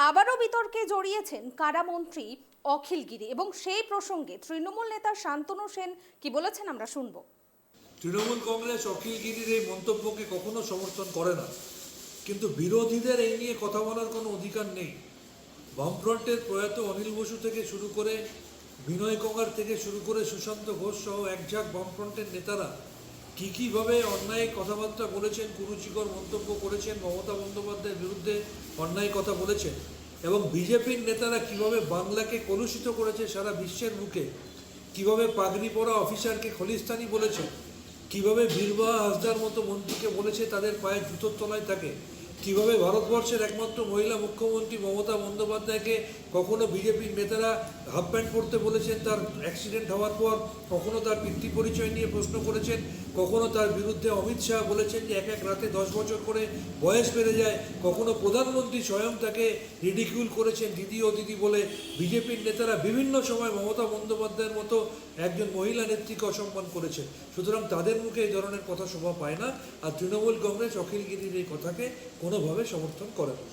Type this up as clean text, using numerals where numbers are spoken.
আবারও বিতর্কে জড়িয়েছেন কারামন্ত্রী অখিল গিরি এবং সেই প্রসঙ্গে তৃণমূল নেতা শান্তনু সেন কি বলেছেন আমরা শুনবো। তৃণমূল কংগ্রেস অখিল গিরির এই মন্তব্যকে কখনো সমর্থন করে না, কিন্তু বিরোধীদের এই নিয়ে কথা বলার কোনো অধিকার নেই। বামফ্রন্টের প্রয়াত অনিল বসু থেকে শুরু করে বিনয় কঙ্গার থেকে শুরু করে সুশান্ত ঘোষ সহ একঝাঁক বামফ্রন্টের নেতারা কীভাবে অন্যায় কথাবার্তা বলেছেন, কুরুচিকর মন্তব্য করেছেন, মমতা বন্দ্যোপাধ্যায়ের বিরুদ্ধে অন্যায় কথা বলেছেন, এবং বিজেপির নেতারা কিভাবে বাংলাকে কলুষিত করেছে সারা বিশ্বের মুখে, কিভাবে পাগড়ি পরা অফিসারকে খলিস্তানি বলেছে, কিভাবে বীরবাহা হাসদার মতো মন্ত্রীকে বলেছে তাদের পায়ে জুতোর তলায় থাকে, কিভাবে ভারতবর্ষের একমাত্র মহিলা মুখ্যমন্ত্রী মমতা বন্দ্যোপাধ্যায়কে কখনো বিজেপির নেতারা হাফ প্যান্ট পরতে বলেছেন তার অ্যাক্সিডেন্ট হওয়ার পর, কখনো তার পিতৃ পরিচয় নিয়ে প্রশ্ন করেছেন, কখনো তার বিরুদ্ধে অমিত শাহ বলেছেন যে এক এক রাতে 10 বছর করে বয়স বেড়ে যায়, কখনো প্রধানমন্ত্রী স্বয়ং তাকে রিডিকিউল করেছেন দিদি ও দিদি বলে। বিজেপির নেতারা বিভিন্ন সময় মমতা বন্দ্যোপাধ্যায়ের মতো একজন মহিলা নেত্রীকে অসম্মান করেছেন। সুতরাং তাদের মুখে এই ধরনের কথা শোভা পায় না, আর তৃণমূল কংগ্রেস অখিল গিরির এই কথাকে কোনোভাবে সমর্থন করে না।